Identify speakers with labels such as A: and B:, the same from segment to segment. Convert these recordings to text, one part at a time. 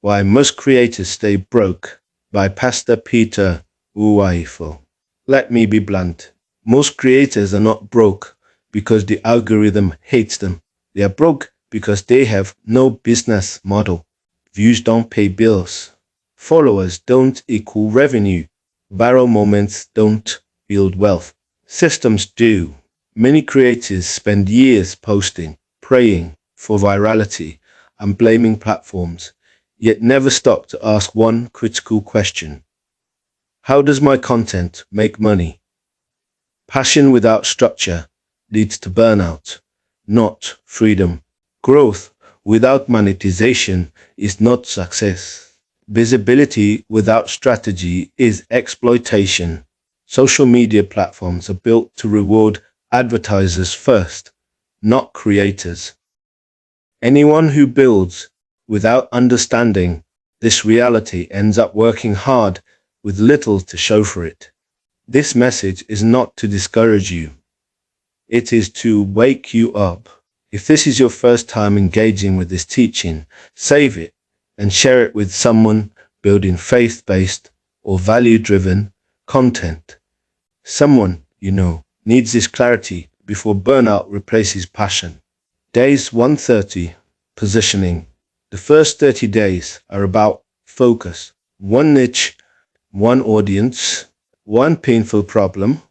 A: Why Most Creators Stay Broke by pastorpeteruwaifo. Let me be blunt. Most creators are not broke because the algorithm hates them. They are broke because they have no business model. Views don't pay bills. Followers don't equal revenue. Viral moments don't build wealth. Systems do. Many creators spend years posting, praying for virality, and blaming platforms, yet never stop to ask one critical question. How does my content make money? Passion without structure leads to burnout, not freedom. Growth without monetization is not success. Visibility without strategy is exploitation. Social media platforms are built to reward advertisers first, not creators. Anyone who builds without understanding this reality ends up working hard with little to show for it. This message is not to discourage you. It is to wake you up. If this is your first time engaging with this teaching, save it and share it with someone building faith-based or value-driven content. Someone you know needs this clarity before burnout replaces passion. Days 130, positioning. The first 30 days are about focus. One niche, one audience, one painful problem.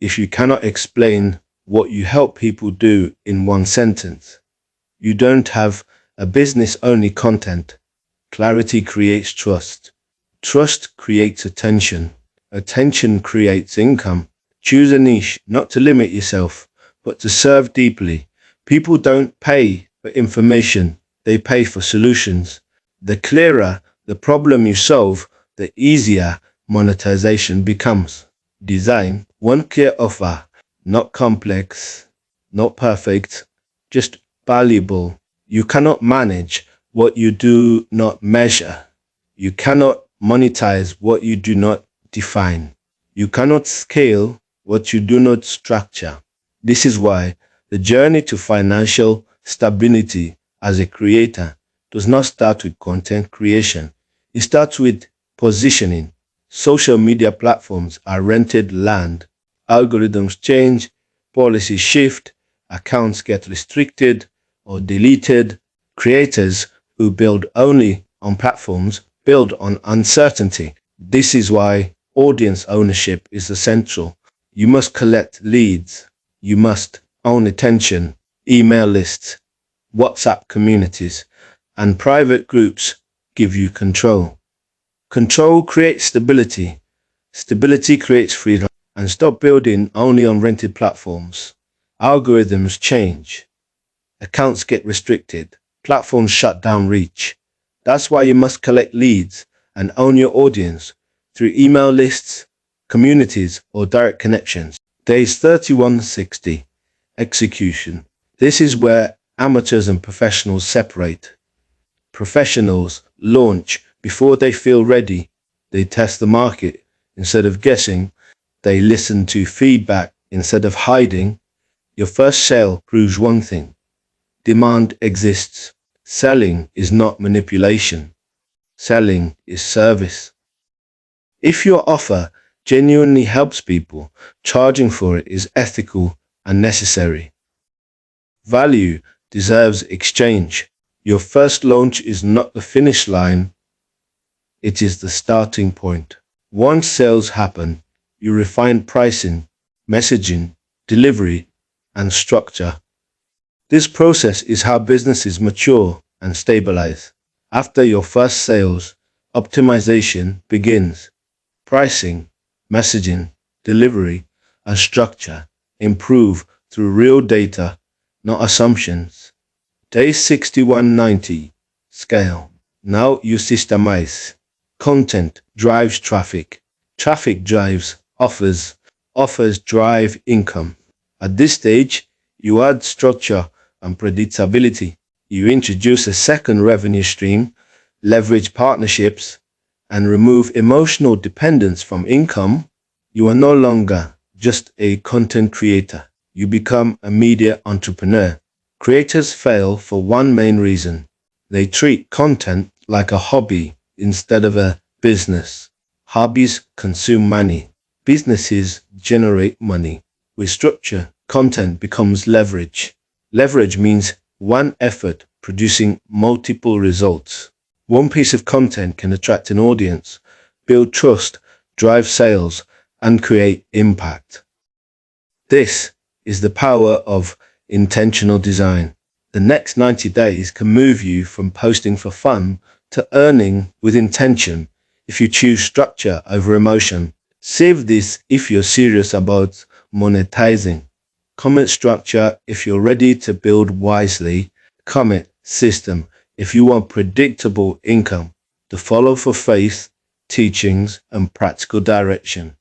A: If you cannot explain what you help people do in one sentence, you don't have a business-only content. Clarity creates trust. Trust creates attention. Attention creates income. Choose a niche, not to limit yourself, but to serve deeply. People don't pay for information, they pay for solutions. The clearer the problem you solve, the easier monetization becomes. Design one clear offer, not complex, not perfect, just valuable. You cannot manage what you do not measure. You cannot monetize what you do not define. You cannot scale what you do not structure. This is why the journey to financial stability as a creator does not start with content creation. It starts with positioning. Social media platforms are rented land. Algorithms change, policies shift, accounts get restricted or deleted. Creators who build only on platforms build on uncertainty. This is why audience ownership is essential. You must collect leads. You must own attention. Email lists, WhatsApp communities, and private groups give you control. Control creates stability. Stability creates freedom. And stop building only on rented platforms. Algorithms change. Accounts get restricted. Platforms shut down reach. That's why you must collect leads and own your audience through email lists, communities, or direct connections. Days 3160. Execution. This is where amateurs and professionals separate. Professionals launch before they feel ready. They test the market instead of guessing. They listen to feedback instead of hiding. Your first sale proves one thing. Demand exists. Selling is not manipulation. Selling is service. If your offer genuinely helps people, charging for it is ethical and necessary. Value deserves exchange. Your first launch is not the finish line. It is the starting point. Once sales happen, you refine pricing, messaging, delivery, and structure. This process is how businesses mature and stabilize. After your first sales, optimization begins. Pricing, messaging, delivery, and structure improve through real data, not assumptions. Day 6190. Scale. Now you systemize. Content drives traffic. Traffic drives offers. Offers drive income. At this stage, you add structure and predictability. You introduce a second revenue stream, leverage partnerships, and remove emotional dependence from income. You are no longer just a content creator. You become a media entrepreneur. Creators fail for one main reason. They treat content like a hobby instead of a business. Hobbies consume money. Businesses generate money. With structure, content becomes leverage. Leverage means one effort producing multiple results. One piece of content can attract an audience, build trust, drive sales, and create impact. This is the power of intentional design. The next 90 days can move you from posting for fun to earning with intention if you choose structure over emotion. Save this if you're serious about monetizing. Commit structure if you're ready to build wisely. Commit system if you want predictable income to follow for faith, teachings, and practical direction.